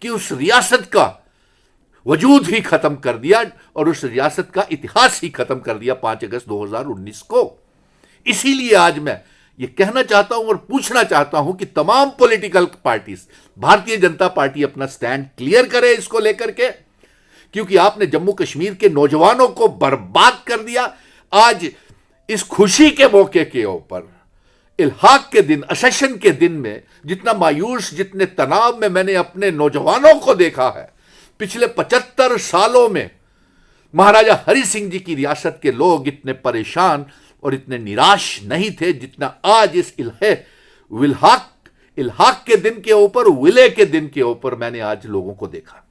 कि उस रियासत का वजूद ही खत्म कर दिया और उस रियासत का इतिहास ही खत्म कर दिया 5 अगस्त 2019 को। इसीलिए आज मैं ये कहना चाहता हूं और पूछना चाहता हूं कि तमाम political parties, Bharatiya Janata party अपना स्टैंड क्लियर करे इसको लेकर के, क्योंकि आपने जम्मू कश्मीर के नौजवानों को बर्बाद कर दिया। आज इस खुशी के मौके के ऊपर, इल्हाक के दिन, असेशन के दिन में जितना मायूस, जितने तनाव में मैंने अपने नौजवानों को देखा है, पिछले 75 सालों में महाराजा हरि सिंह जी की रियासत के लोग इतने परेशान और इतने निराश नहीं थे जितना आज इस इल्हाक के दिन के ऊपर, विले के दिन के ऊपर मैंने आज लोगों को देखा।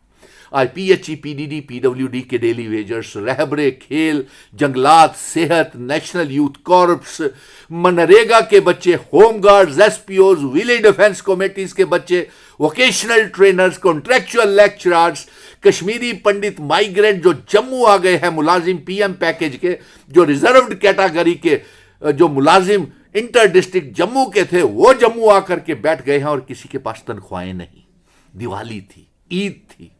आज पीएचई, पीडीडी, पीडब्ल्यूडी के डेली वेजर्स, रहबरे, खेल, जंगलात, सेहत, नेशनल यूथ कॉर्प्स, मनरेगा के बच्चे, home guards, SPOs, village defence committees के बच्चे, vocational trainers, contractual lecturers, Kashmiri Pandit, migrant जो जम्मू आ गए हैं मुलाजिम पीएम पैकेज के, जो रिजर्व्ड कैटेगरी के जो मुलाजिम इंटर डिस्ट्रिक्ट जम्मू के थे, वो जम्मू आकर के बैठ गए हैं और किसी के पास तनख्वाहें नहीं। दिवाली थी, ईद थी,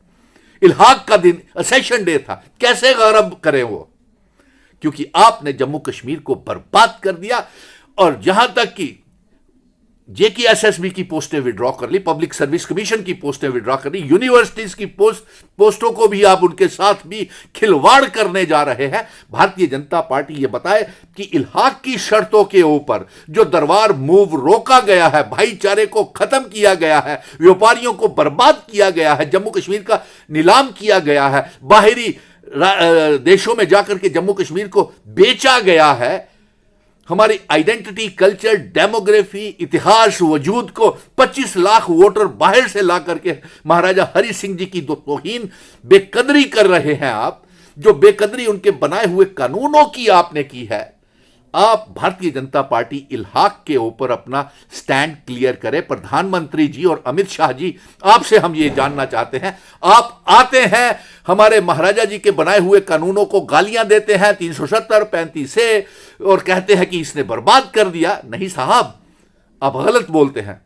इल्हाक का दिन, असेशन डे था, कैसे गौरव करें वो? क्योंकि आपने जम्मू कश्मीर को बर्बाद कर दिया। और जहां तक कि जेकेएसएसबी की पोस्टें विड्रॉ कर ली, पब्लिक सर्विस कमीशन की पोस्टें विड्रॉ कर ली, यूनिवर्सिटीज की पोस्टों को भी आप उनके साथ भी खिलवाड़ करने जा रहे हैं। भारतीय जनता पार्टी ये बताए कि इल्हाक की शर्तों के ऊपर जो दरबार मूव रोका गया है, भाईचारे को खत्म किया गया है, व्यापारियों को बर्बाद किया गया है, जम्मू कश्मीर का नीलाम किया गया है, बाहरी देशों में जाकर के जम्मू कश्मीर को बेचा गया है, हमारी आइडेंटिटी, कल्चर, डेमोग्राफी, इतिहास, वजूद को 25 लाख वोटर बाहर से ला करके महाराजा हरि सिंह जी की तौहीन, बेकदरी कर रहे हैं आप। जो बेकदरी उनके बनाए हुए कानूनों की आपने की है। आप भारतीय जनता पार्टी इल्हाक के ऊपर अपना स्टैंड क्लियर करें। प्रधानमंत्री जी और अमित शाह जी, आपसे हम ये जानना चाहते हैं, आप आते हैं हमारे महाराजा जी के बनाए हुए कानूनों को गालियां देते हैं 370, 35 से, और कहते हैं कि इसने बर्बाद कर दिया। नहीं साहब, आप गलत बोलते हैं।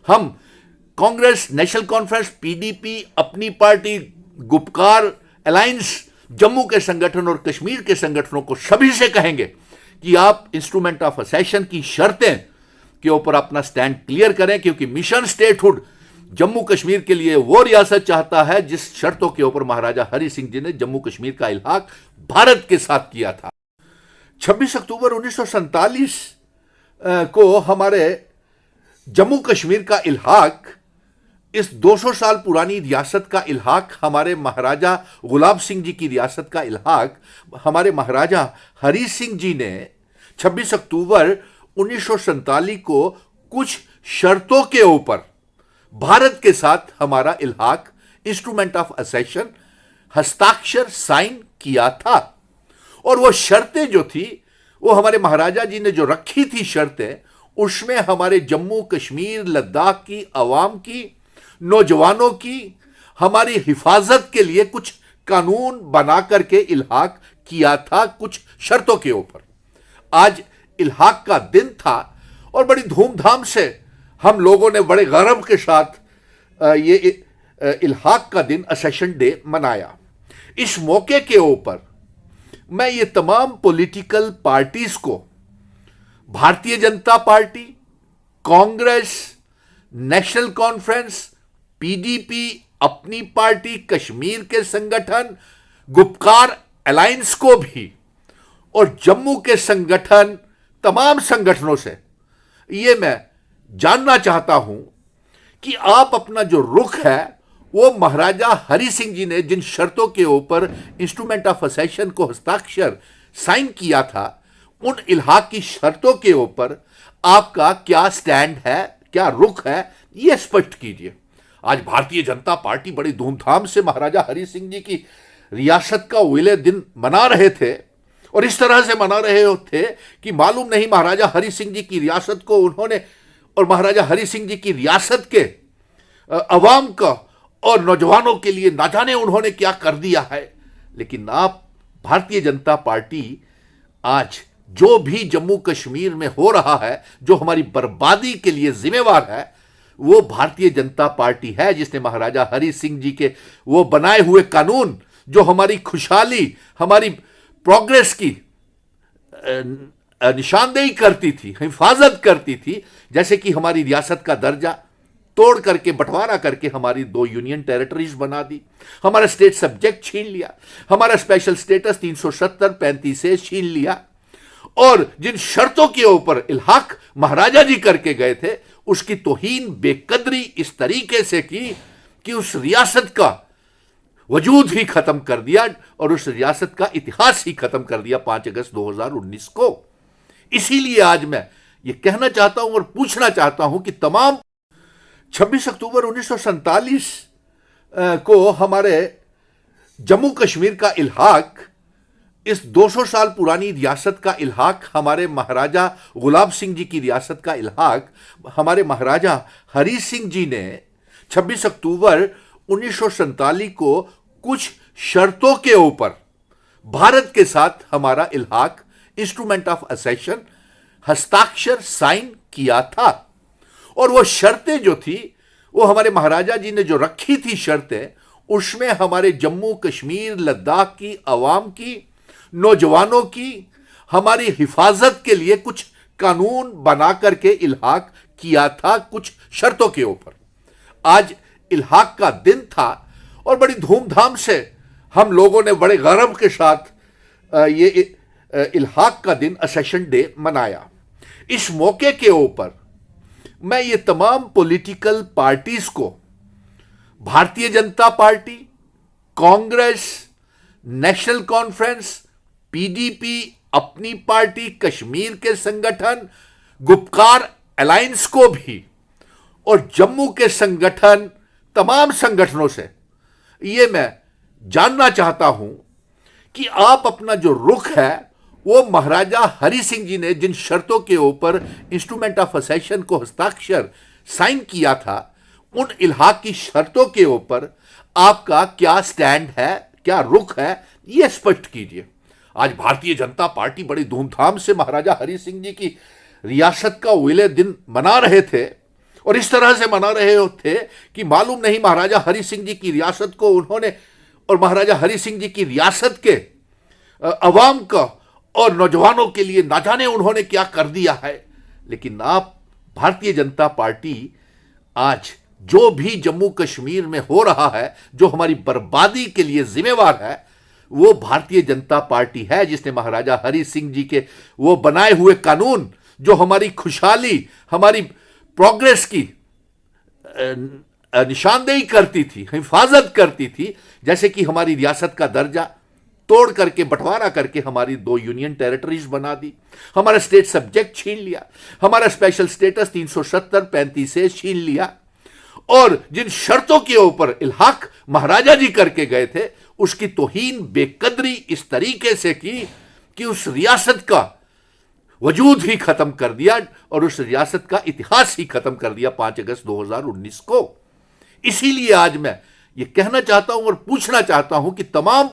हम कांग्रेस, नेशनल कॉन्फ्रेंस, पीडीपी, अपनी पार्टी, गुपकार अलायंस, जम्मू के संगठन और कश्मीर के संगठनों को सभी से कहेंगे कि आप इंस्ट्रूमेंट ऑफ असेशन की शर्तें के ऊपर अपना स्टैंड क्लियर करें, क्योंकि मिशन स्टेटहुड जम्मू कश्मीर के लिए वो रियासत चाहता है जिस शर्तों के ऊपर महाराजा हरि सिंह जी ने जम्मू कश्मीर का इल्हाक भारत के साथ किया था। 26 अक्टूबर 1947 को हमारे जम्मू कश्मीर का इल्हाक, इस 200 साल पुरानी रियासत का इल्हाक, हमारे महाराजा गुलाब सिंह जी की रियासत का इल्हाक हमारे महाराजा हरि सिंह जी ने 26 अक्टूबर 1947 को कुछ शर्तों के ऊपर भारत के साथ हमारा इल्हाक, इंस्ट्रूमेंट ऑफ असेशन, हस्ताक्षर, साइन किया था। और वो शर्तें जो थी, वो हमारे महाराजा जी ने जो रखी थी शर्तें, उसमें हमारे जम्मू कश्मीर, लद्दाख की आवाम की, नौजवानों की, हमारी हिफाजत के लिए कुछ कानून बना करके इल्हाक किया था कुछ शर्तों के ऊपर। आज इल्हाक का दिन था और बड़ी धूमधाम से हम लोगों ने बड़े गर्व के साथ ये इल्हाक का दिन, असेशन डे मनाया। इस मौके के ऊपर मैं ये तमाम पॉलिटिकल पार्टीज को, Bharatiya Janata party, Congress, national conference, PDP, अपनी पार्टी, कश्मीर के संगठन, गुपकार अलायंस को भी, और जम्मू के संगठन, तमाम संगठनों से ये मैं जानना चाहता हूं कि आप अपना जो रुख है वो महाराजा हरि सिंह जी ने जिन शर्तों के ऊपर इंस्ट्रूमेंट ऑफ असेशन को हस्ताक्षर, साइन किया था, उन इल्हाक की शर्तों के ऊपर आपका क्या स्टैंड है, क्या रुख है, यह स्पष्ट कीजिए। आज भारतीय जनता पार्टी बड़ी धूमधाम से महाराजा हरि सिंह जी की रियासत का विलय दिन मना रहे थे, और इस तरह से मना रहे थे कि मालूम नहीं महाराजा हरि सिंह जी की रियासत को उन्होंने, और महाराजा हरि सिंह जी की रियासत के अवाम का और नौजवानों के लिए ना जाने उन्होंने क्या कर दिया है। लेकिन आप भारतीय जनता पार्टी आज जो भी जम्मू कश्मीर में हो रहा है, जो हमारी बर्बादी के लिए जिम्मेवार है, वो भारतीय जनता पार्टी है जिसने महाराजा हरि सिंह जी के वो बनाए हुए कानून जो हमारी खुशहाली, हमारी प्रोग्रेस की निशानदेही करती थी, हिफाजत करती थी, जैसे कि हमारी रियासत का दर्जा तोड़ करके बंटवारा करके हमारी 2 यूनियन टेरिटरीज बना दी, हमारा स्टेट सब्जेक्ट छीन लिया, हमारा स्पेशल स्टेटस 370-35 से छीन लिया, और जिन शर्तों के ऊपर इल्हाक महाराजा जी करके गए थे उसकी तौहीन बेकदरी इस तरीके से की कि उस रियासत का वजूद ही खत्म कर दिया और उस रियासत का इतिहास ही खत्म कर दिया 5 अगस्त 2019 को। इसीलिए आज मैं ये कहना चाहता हूं और पूछना चाहता हूं कि तमाम 26 अक्टूबर 1947 को हमारे जम्मू कश्मीर का इल्हाक, इस 200 साल पुरानी रियासत का इल्हाक, हमारे महाराजा गुलाब सिंह जी की रियासत का इल्हाक हमारे महाराजा हरि सिंह जी ने 26 अक्टूबर 1947 को कुछ शर्तों के ऊपर भारत के साथ हमारा इल्हाक, इंस्ट्रूमेंट ऑफ असेशन, हस्ताक्षर साइन किया था। और वो शर्तें जो थी वो हमारे महाराजा जी ने जो रखी थी शर्तें, उसमें हमारे जम्मू कश्मीर लद्दाख की आवाम की, नौजवानों की, हमारी हिफाजत के लिए कुछ कानून बना करके इल्हाक किया था कुछ शर्तों के ऊपर। आज इल्हाक का दिन था और बड़ी धूमधाम से हम लोगों ने बड़े गर्व के साथ ये इल्हाक का दिन, असेशन डे मनाया। इस मौके के ऊपर मैं ये तमाम पॉलिटिकल पार्टीज को, Bharatiya Janata party, Congress, national conference, PDP, अपनी पार्टी, कश्मीर के संगठन, गुपकार अलायंस को भी, और जम्मू के संगठन, तमाम संगठनों से ये मैं जानना चाहता हूं कि आप अपना जो रुख है वो महाराजा हरि सिंह जी ने जिन शर्तों के ऊपर इंस्ट्रूमेंट ऑफ असेशन को हस्ताक्षर साइन किया था, उन इल्हाक की शर्तों के ऊपर आपका क्या स्टैंड है, क्या रुख है, ये स्पष्ट कीजिए। आज भारतीय जनता पार्टी बड़ी धूमधाम से महाराजा हरि सिंह जी की रियासत का विलय दिन मना रहे थे, और इस तरह से मना रहे थे कि मालूम नहीं महाराजा हरि सिंह जी की रियासत को उन्होंने, और महाराजा हरि सिंह जी की रियासत के अवाम का और नौजवानों के लिए ना जाने उन्होंने क्या कर दिया है। लेकिन आप भारतीय जनता पार्टी आज जो भी जम्मू कश्मीर में हो रहा है, जो हमारी बर्बादी के लिए जिम्मेवार है, वो भारतीय जनता पार्टी है जिसने महाराजा हरि सिंह जी के वो बनाए हुए कानून जो हमारी खुशहाली, हमारी प्रोग्रेस की निशानदेही करती थी, हिफाजत करती थी, जैसे कि हमारी रियासत का दर्जा तोड़ करके बंटवारा करके हमारी 2 यूनियन टेरिटरीज बना दी, हमारा स्टेट सब्जेक्ट छीन लिया, हमारा स्पेशल स्टेटस 370-35 से छीन लिया, और जिन शर्तों के ऊपर इल्हाक महाराजा जी करके गए थे उसकी तौहीन बेकदरी इस तरीके से की कि उस रियासत का वजूद ही खत्म कर दिया और उस रियासत का इतिहास ही खत्म कर दिया 5 अगस्त 2019 को। इसीलिए आज मैं ये कहना चाहता हूं और पूछना चाहता हूं कि तमाम